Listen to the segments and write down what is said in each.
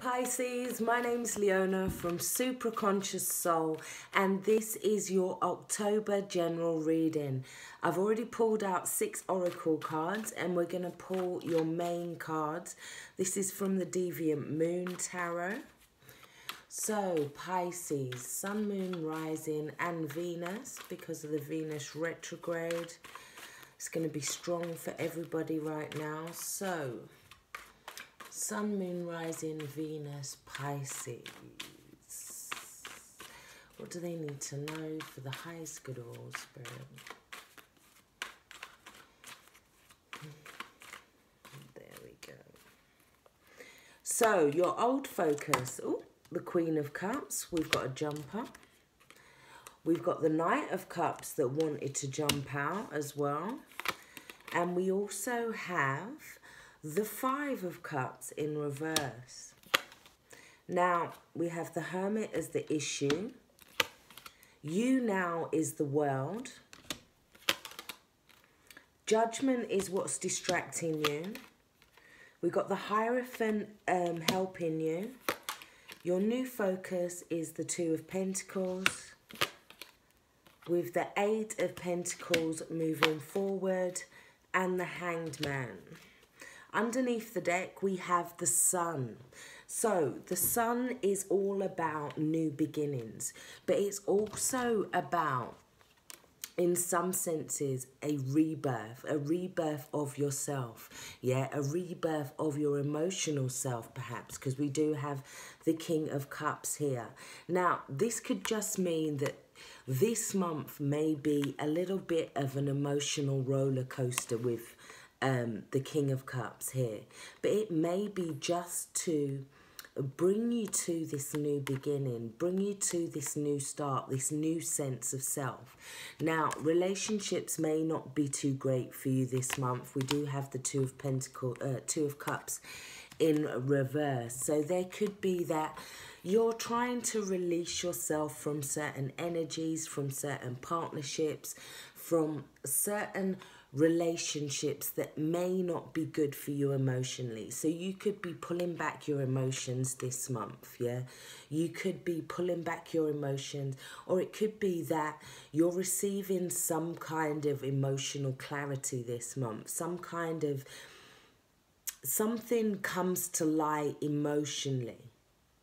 Pisces, my name's Leona from Supra Conscioussoul, and this is your October general reading. I've already pulled out 6 oracle cards and we're going to pull your main cards. This is from the Deviant Moon Tarot. So Pisces, Sun, Moon, Rising and Venus, because of the Venus retrograde. It's going to be strong for everybody right now. So Sun, Moon, Rising, Venus, Pisces. What do they need to know for the highest good of all, Spirit? There we go. So, your old focus. Oh, the Queen of Cups. We've got a jumper. We've got the Knight of Cups that wanted to jump out as well. And we also have the 5 of Cups in reverse. Now, we have the Hermit as the issue. You now is the world. Judgment is what's distracting you. We've got the Hierophant helping you. Your new focus is the 2 of Pentacles. With the 8 of Pentacles moving forward and the Hanged Man. Underneath the deck, we have the Sun. So, the Sun is all about new beginnings. But it's also about, in some senses, a rebirth of yourself. Yeah, a rebirth of your emotional self, perhaps. Because we do have the King of Cups here. Now, this could just mean that this month may be a little bit of an emotional roller coaster with the King of Cups here, but it may be just to bring you to this new beginning, bring you to this new start, this new sense of self. Now, relationships may not be too great for you this month. We do have the 2 of Pentacles, 2 of Cups in reverse, so there could be that you're trying to release yourself from certain energies, from certain partnerships, from certain relationships that may not be good for you emotionally. So you could be pulling back your emotions this month, yeah? You could be pulling back your emotions, or it could be that you're receiving some kind of emotional clarity this month, some kind of, something comes to light emotionally,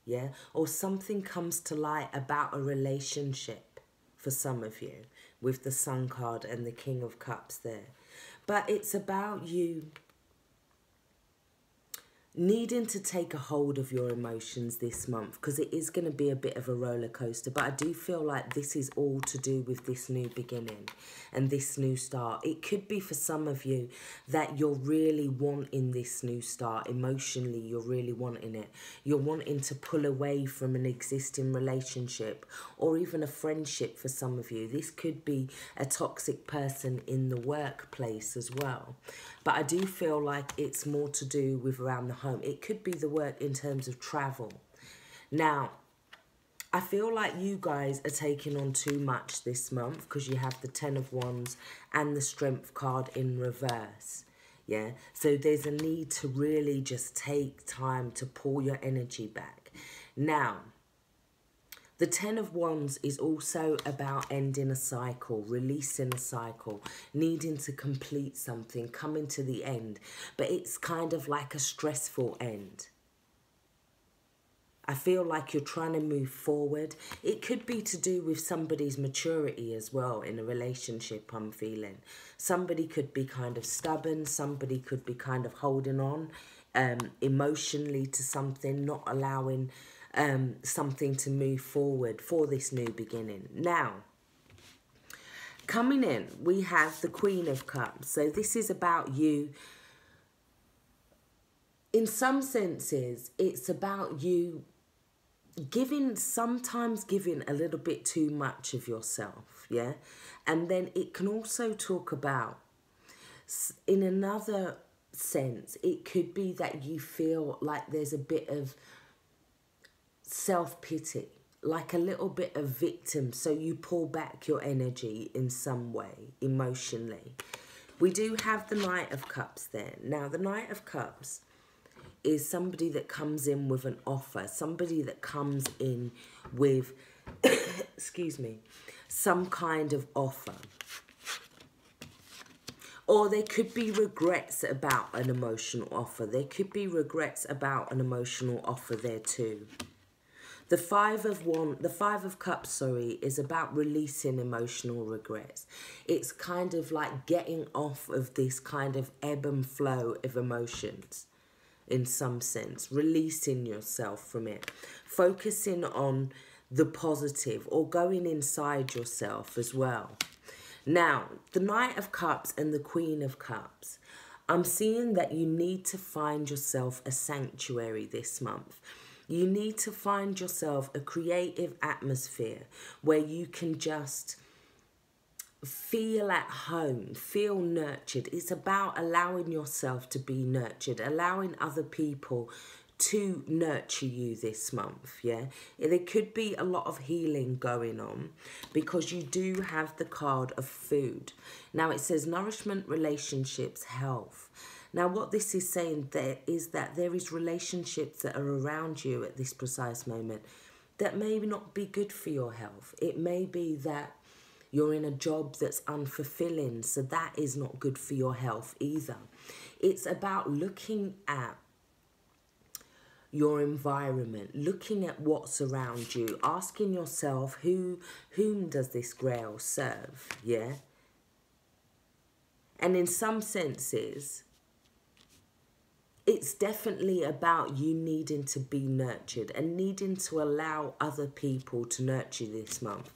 yeah? Or something comes to light about a relationship for some of you, with the Sun card and the King of Cups there. But it's about you needing to take a hold of your emotions this month, because it is going to be a bit of a roller coaster. But I do feel like this is all to do with this new beginning and this new start. It could be for some of you that you're really wanting this new start emotionally. You're really wanting it. You're wanting to pull away from an existing relationship or even a friendship for some of you. This could be a toxic person in the workplace as well. But I do feel like it's more to do with around the home. It could be the work in terms of travel. Now, I feel like you guys are taking on too much this month because you have the 10 of Wands and the Strength card in reverse. Yeah, so there's a need to really just take time to pull your energy back. Now, the 10 of Wands is also about ending a cycle, releasing a cycle, needing to complete something, coming to the end. But it's kind of like a stressful end. I feel like you're trying to move forward. It could be to do with somebody's maturity as well in a relationship, I'm feeling. Somebody could be kind of stubborn. Somebody could be kind of holding on emotionally to something, not allowing something to move forward for this new beginning. Now, coming in, we have the Queen of Cups. So this is about you. In some senses, it's about you sometimes giving a little bit too much of yourself, yeah? And then it can also talk about, in another sense, it could be that you feel like there's a bit of self-pity, like a little bit of victim, so you pull back your energy in some way emotionally. We do have the Knight of Cups there. Now, the Knight of Cups is somebody that comes in with an offer, somebody that comes in with, excuse me, some kind of offer. Or there could be regrets about an emotional offer. There could be regrets about an emotional offer there too. The Five of Cups, sorry, is about releasing emotional regrets. It's kind of like getting off of this kind of ebb and flow of emotions in some sense, releasing yourself from it, focusing on the positive or going inside yourself as well. Now, the Knight of Cups and the Queen of Cups, I'm seeing that you need to find yourself a sanctuary this month. You need to find yourself a creative atmosphere where you can just feel at home, feel nurtured. It's about allowing yourself to be nurtured, allowing other people to nurture you this month, yeah? There could be a lot of healing going on because you do have the card of food. Now it says nourishment, relationships, health. Now what this is saying there is that there is relationships that are around you at this precise moment that may not be good for your health. It may be that you're in a job that's unfulfilling, so that is not good for your health either. It's about looking at your environment, looking at what's around you, asking yourself whom does this grail serve, yeah? And in some senses, it's definitely about you needing to be nurtured and needing to allow other people to nurture this month,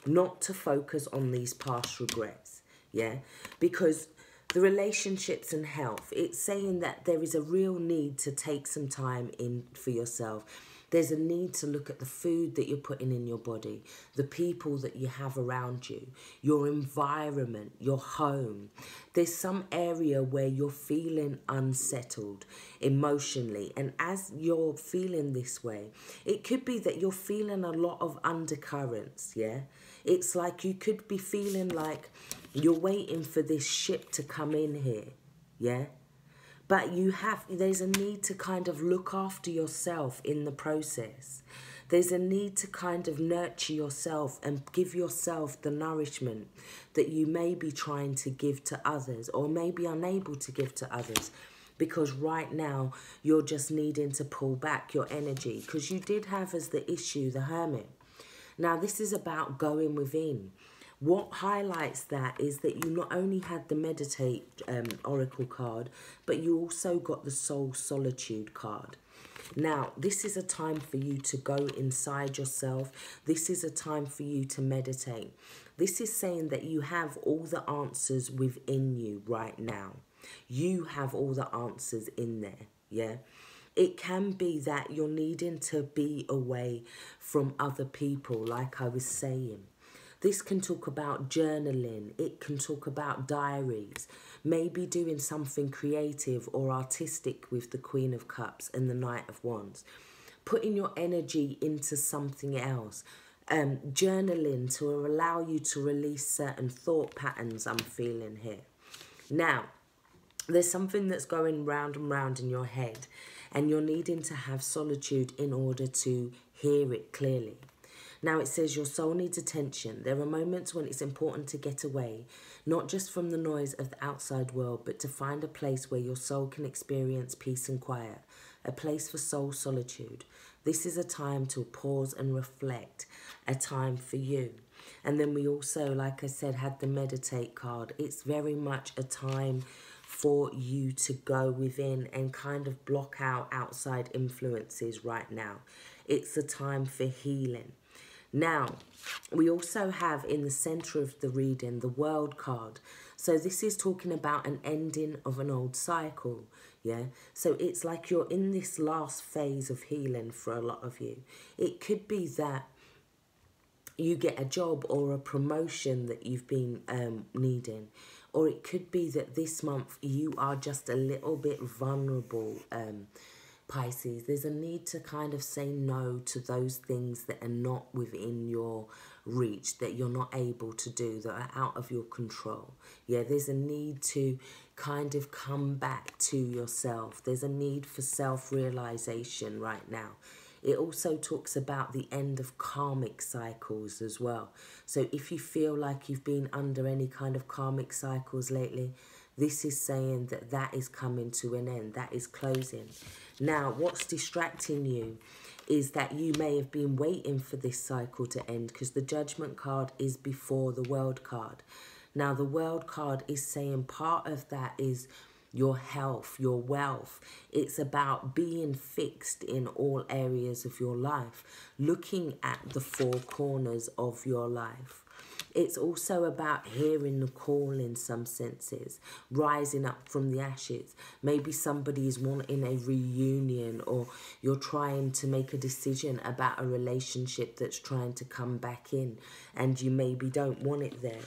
not to focus on these past regrets, yeah? Because the relationships and health, it's saying that there is a real need to take some time in for yourself. There's a need to look at the food that you're putting in your body, the people that you have around you, your environment, your home. There's some area where you're feeling unsettled emotionally. And as you're feeling this way, it could be that you're feeling a lot of undercurrents, yeah? It's like you could be feeling like you're waiting for this ship to come in here, yeah? But there's a need to kind of look after yourself in the process. There's a need to kind of nurture yourself and give yourself the nourishment that you may be trying to give to others or may be unable to give to others because right now you're just needing to pull back your energy because you did have as the issue the Hermit. Now this is about going within. What highlights that is that you not only had the Meditate Oracle card, but you also got the Soul Solitude card. Now, this is a time for you to go inside yourself. This is a time for you to meditate. This is saying that you have all the answers within you right now. You have all the answers in there, yeah? It can be that you're needing to be away from other people, like I was saying. This can talk about journaling. It can talk about diaries. Maybe doing something creative or artistic with the Queen of Cups and the Knight of Wands. Putting your energy into something else. Journaling to allow you to release certain thought patterns I'm feeling here. Now, there's something that's going round and round in your head and you're needing to have solitude in order to hear it clearly. Now it says your soul needs attention. There are moments when it's important to get away, not just from the noise of the outside world, but to find a place where your soul can experience peace and quiet, a place for soul solitude. This is a time to pause and reflect, a time for you. And then we also, like I said, had the Meditate card. It's very much a time for you to go within and kind of block out outside influences right now. It's a time for healing. Now, we also have in the center of the reading the World card. So this is talking about an ending of an old cycle, yeah? So it's like you're in this last phase of healing for a lot of you. It could be that you get a job or a promotion that you've been needing. Or it could be that this month you are just a little bit vulnerable, Pisces. There's a need to kind of say no to those things that are not within your reach, that you're not able to do, that are out of your control. Yeah, there's a need to kind of come back to yourself. There's a need for self-realization right now. It also talks about the end of karmic cycles as well. So if you feel like you've been under any kind of karmic cycles lately, this is saying that that is coming to an end. That is closing. Now, what's distracting you is that you may have been waiting for this cycle to end, because the Judgment card is before the World card. Now, the World card is saying part of that is your health, your wealth. It's about being fixed in all areas of your life, looking at the four corners of your life. It's also about hearing the call in some senses, rising up from the ashes. Maybe somebody is wanting a reunion, or you're trying to make a decision about a relationship that's trying to come back in, and you maybe don't want it there.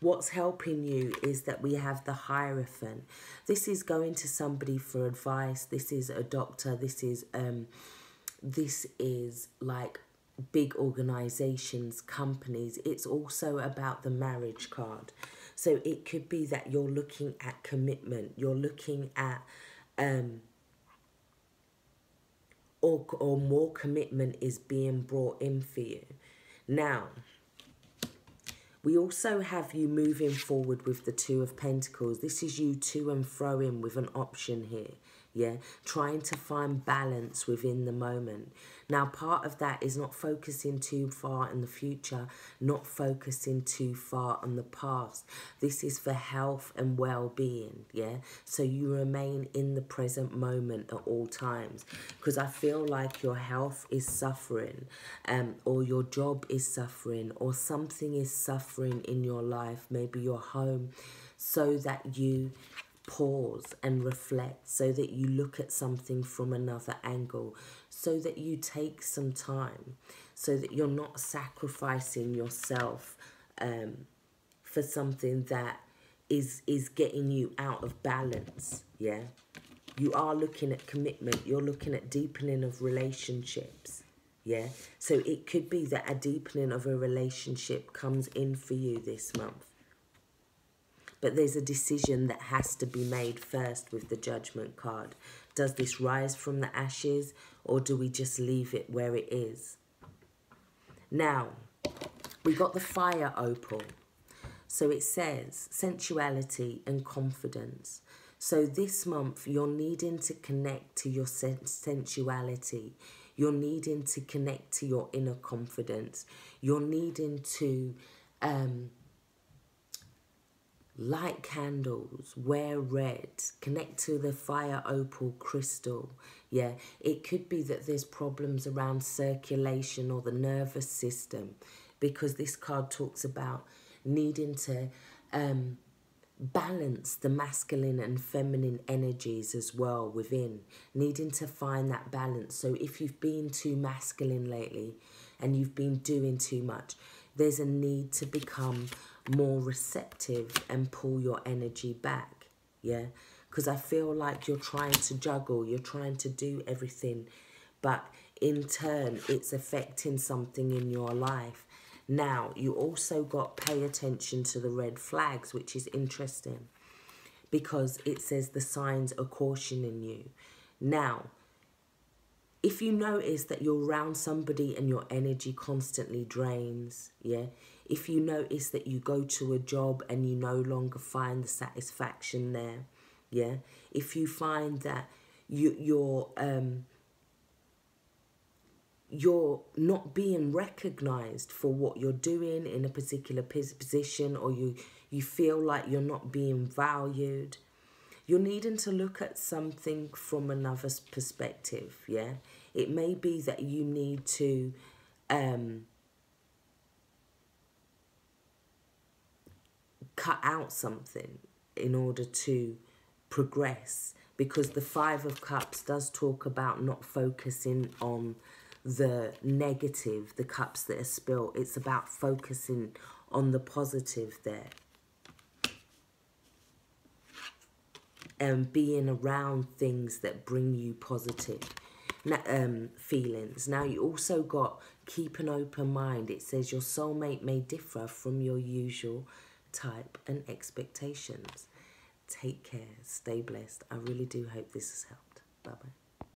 What's helping you is that we have the Hierophant. This is going to somebody for advice. This is a doctor. This is like big organizations, companies. It's also about the Marriage card. So it could be that you're looking at commitment. You're looking at or more commitment is being brought in for you. Now, we also have you moving forward with the Two of Pentacles. This is you to and froing with an option here. Yeah, trying to find balance within the moment. Now, part of that is not focusing too far in the future, not focusing too far on the past. This is for health and well-being, yeah? So you remain in the present moment at all times, because I feel like your health is suffering, or your job is suffering, or something is suffering in your life, maybe your home, so that you pause and reflect, so that you look at something from another angle, so that you take some time, so that you're not sacrificing yourself for something that is getting you out of balance. Yeah, you are looking at commitment, you're looking at deepening of relationships. Yeah, so it could be that a deepening of a relationship comes in for you this month. But there's a decision that has to be made first with the Judgment card. Does this rise from the ashes, or do we just leave it where it is? Now, we got the Fire Opal. So it says sensuality and confidence. So this month, you're needing to connect to your sensuality. You're needing to connect to your inner confidence. You're needing to light candles, wear red, connect to the Fire Opal crystal. Yeah, it could be that there's problems around circulation or the nervous system, because this card talks about needing to balance the masculine and feminine energies as well within, needing to find that balance. So if you've been too masculine lately and you've been doing too much, there's a need to become more receptive and pull your energy back. Yeah, because I feel like you're trying to juggle, you're trying to do everything, but in turn it's affecting something in your life. Now, you also got pay attention to the red flags, which is interesting, because it says the signs are cautioning you. Now, if you notice that you're around somebody and your energy constantly drains, yeah, if you notice that you go to a job and you no longer find the satisfaction there, yeah, if you find that you're not being recognized for what you're doing in a particular position, or you feel like you're not being valued, you're needing to look at something from another perspective, yeah? It may be that you need to cut out something in order to progress, because the Five of Cups does talk about not focusing on the negative, the cups that are spilled. It's about focusing on the positive there. And being around things that bring you positive feelings. Now, you also got keep an open mind. It says your soulmate may differ from your usual type and expectations. Take care. Stay blessed. I really do hope this has helped. Bye-bye.